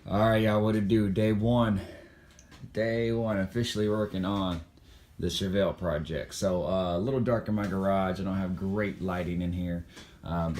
All right, y'all, what to do? Day one officially working on the Chevelle project. So a little dark in my garage. I don't have great lighting in here, but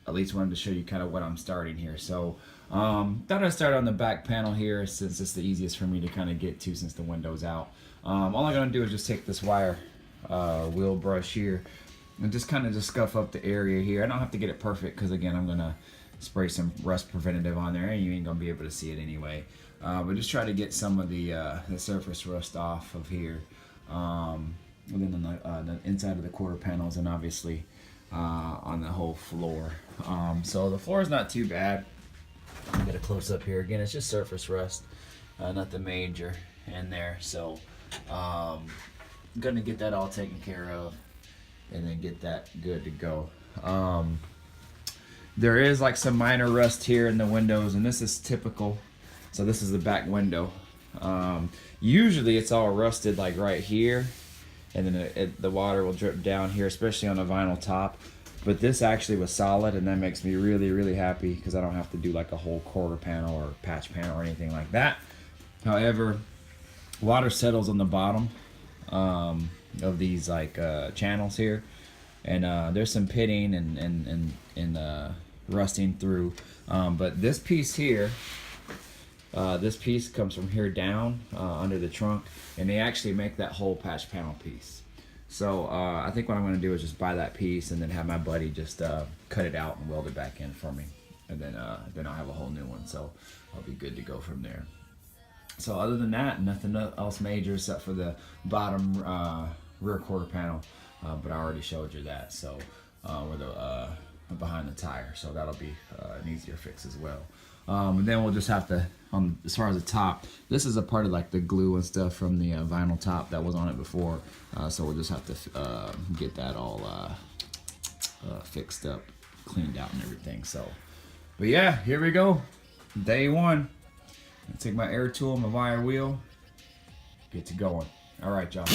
at least wanted to show you kind of what I'm starting here. So thought I'd start on the back panel here since it's the easiest for me to kind of get to since the window's out. All I'm gonna do is just take this wire wheel brush here and just kind of just scuff up the area here. I don't have to get it perfect because again I'm gonna spray some rust preventative on there and you ain't gonna be able to see it anyway. But just try to get some of the surface rust off of here. And then on the inside of the quarter panels and obviously on the whole floor. So the floor is not too bad. I'll get a close up here. Again, it's just surface rust, nothing major in there. So gonna get that all taken care of and then get that good to go. There is like some minor rust here in the windows, and this is typical. So this is the back window. Usually it's all rusted like right here, and then the water will drip down here, especially on a vinyl top. But this actually was solid, and that makes me really, really happy because I don't have to do like a whole quarter panel or patch panel or anything like that. However, water settles on the bottom of these like channels here, and there's some pitting and rusting through. But this piece here, this piece comes from here down under the trunk, and they actually make that whole patch panel piece. So I think what I'm going to do is just buy that piece and then have my buddy just cut it out and weld it back in for me, and then I'll have a whole new one. So I'll be good to go from there. So other than that, nothing else major except for the bottom rear quarter panel, but I already showed you that. So where the behind the tire, so that'll be an easier fix as well. And then we'll just have to, as far as the top, this is a part of like the glue and stuff from the vinyl top that was on it before, so we'll just have to get that all fixed up, cleaned out and everything. So, but yeah, here we go, day one. I take my air tool, my wire wheel, get to going. All right, y'all.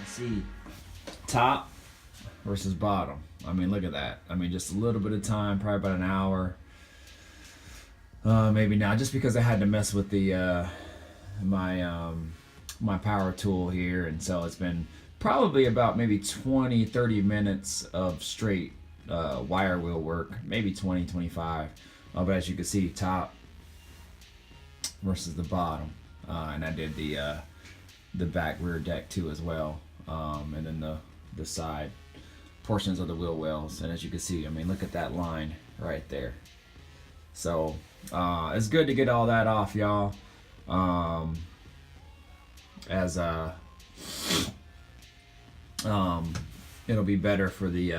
See, top versus bottom. I mean, look at that. I mean, just a little bit of time, probably about an hour, maybe now, just because I had to mess with the my power tool here, and so it's been probably about maybe 20-30 minutes of straight wire wheel work, maybe 20-25. But as you can see, top versus the bottom, and I did the back rear deck too as well. And then the side portions of the wheel wells, and as you can see, I mean, look at that line right there. So it's good to get all that off, y'all. As it'll be better for the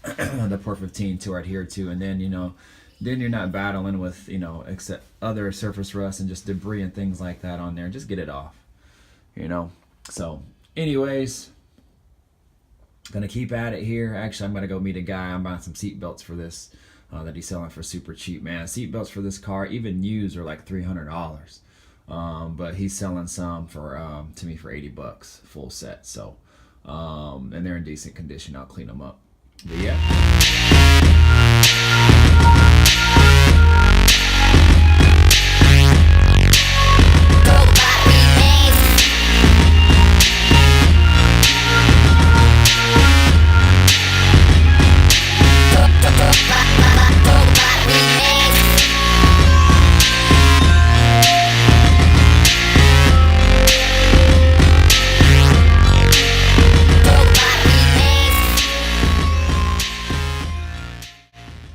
the POR-15 to adhere to, and then then you're not battling with except other surface rust and just debris and things like that on there. Just get it off, So anyways, gonna keep at it here. Actually, I'm gonna go meet a guy. I'm buying some seat belts for this that he's selling for super cheap, man. Seat belts for this car, even used, are like $300. But he's selling some for to me for $80, full set. So and they're in decent condition. I'll clean them up. But yeah.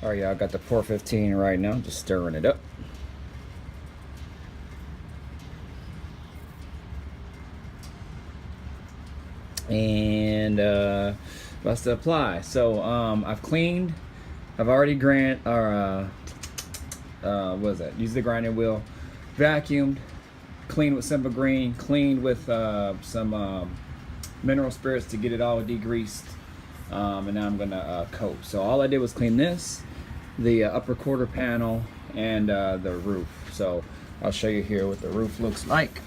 Alright, y'all, got the POR-15 right now, just stirring it up. And about to apply. So I've cleaned, I've already what is that? Used the grinding wheel, vacuumed, cleaned with Simple Green, cleaned with some mineral spirits to get it all degreased, and now I'm gonna coat. So all I did was clean this, the upper quarter panel, and the roof. So I'll show you here what the roof looks like,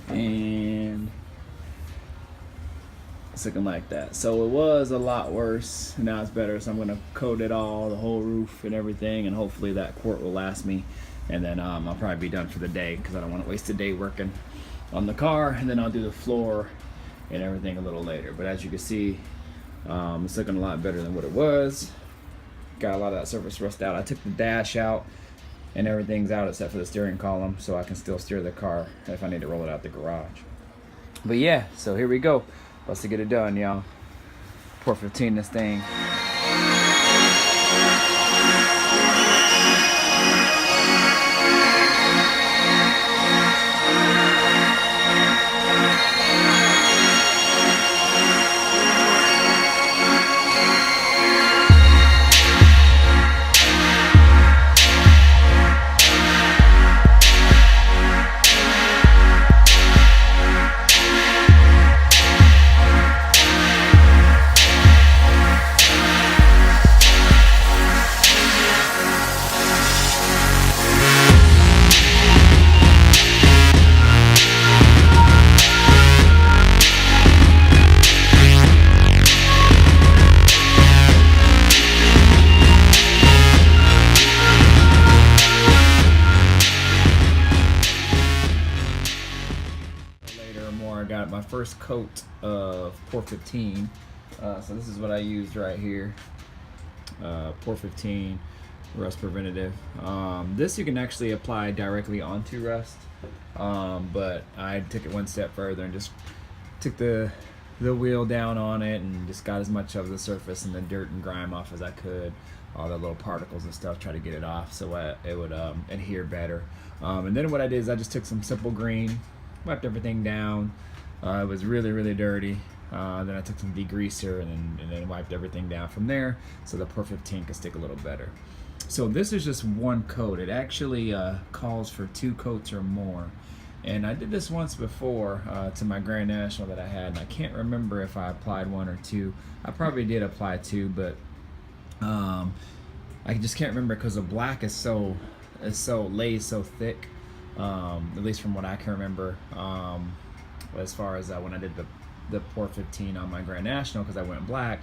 and it's looking like that. So it was a lot worse, now it's better. So I'm gonna coat it all, the whole roof and everything, and hopefully that quart will last me, and then I'll probably be done for the day because I don't want to waste a day working on the car, and then I'll do the floor and everything a little later. But as you can see, it's looking a lot better than what it was. Got a lot of that surface rust out. I took the dash out and everything's out except for the steering column, so I can still steer the car if I need to roll it out the garage. But yeah, so here we go. Let's get it done, y'all. POR-15 this thing. My first coat of POR-15. So this is what I used right here. POR-15 rust preventative. This you can actually apply directly onto rust, but I took it one step further and just took the wheel down on it and just got as much of the surface and the dirt and grime off as I could, all the little particles and stuff, try to get it off so it would adhere better. And then what I did is I just took some Simple Green, wiped everything down. It was really dirty. Then I took some degreaser and then wiped everything down from there so the POR-15 could stick a little better. So this is just one coat. It actually calls for 2 coats or more. And I did this once before to my Grand National that I had, and I can't remember if I applied 1 or 2. I probably did apply 2, but I just can't remember because the black lays so thick. At least from what I can remember. As far as when I did the POR-15 on my Grand National, because I went black.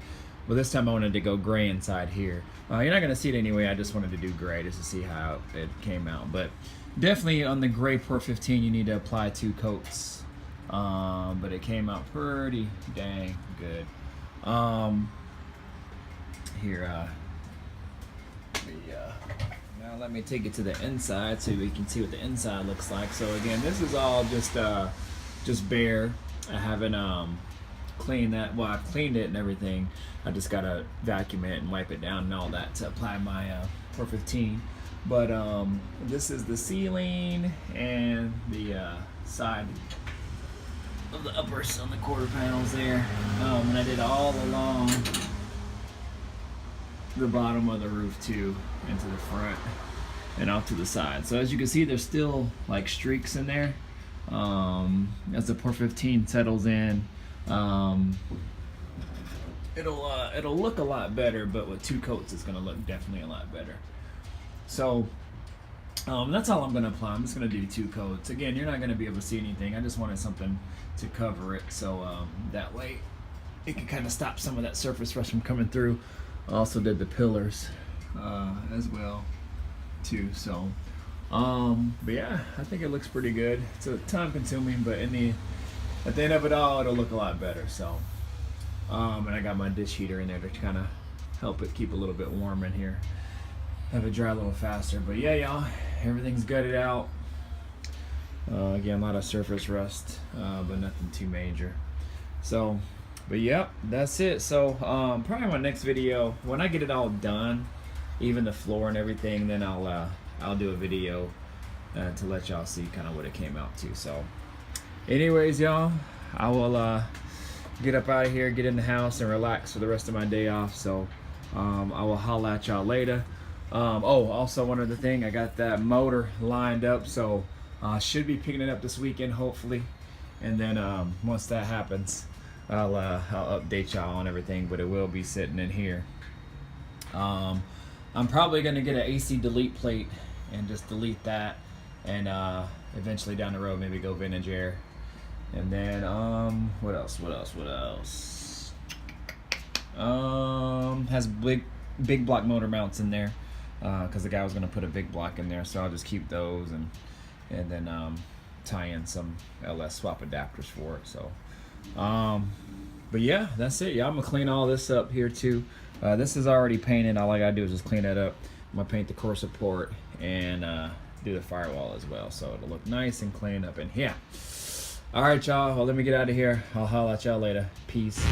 Well, this time I wanted to go gray inside here. You're not gonna see it anyway. I just wanted to do gray just to see how it came out. But definitely on the gray POR-15 you need to apply 2 coats. But it came out pretty dang good. Now let me take it to the inside so we can see what the inside looks like. So again, this is all just bare. I haven't cleaned that. Well, I've cleaned it and everything. I just gotta vacuum it and wipe it down and all that to apply my POR-15. But this is the ceiling and the side of the uppers on the quarter panels there. And I did all along the bottom of the roof too, into the front and off to the side. So as you can see, there's still like streaks in there. As the POR-15 settles in, it'll look a lot better, but with 2 coats it's gonna look definitely a lot better. So that's all I'm gonna apply. I'm just gonna do 2 coats. Again, you're not gonna be able to see anything. I just wanted something to cover it, so that way it can kind of stop some of that surface rust from coming through. I also did the pillars as well too. So but yeah, I think it looks pretty good. It's a time consuming, but at the end of it all, it'll look a lot better. So and I got my dish heater in there to kind of help it keep a little bit warm in here, have it dry a little faster. But yeah, y'all, everything's gutted out. Again, a lot of surface rust, but nothing too major. So but yep, that's it. So probably my next video, when I get it all done, even the floor and everything, then I'll do a video to let y'all see kind of what it came out to. So anyways, y'all, I will get up out of here, get in the house and relax for the rest of my day off. So I will holla at y'all later. Oh, also one other thing, I got that motor lined up, so should be picking it up this weekend, hopefully. And then once that happens, I'll update y'all on everything, but it will be sitting in here. I'm probably gonna get an AC delete plate and just delete that, and eventually down the road maybe go vintage air. And then what else? Has big block motor mounts in there, because the guy was gonna put a big block in there, so I'll just keep those and then tie in some LS swap adapters for it. So but yeah, that's it. Yeah, I'm gonna clean all this up here too. This is already painted. All I gotta do is just clean that up. I'm gonna paint the core support and do the firewall as well, so it'll look nice and clean up in here. All right, y'all. Well, let me get out of here. I'll holler at y'all later. Peace.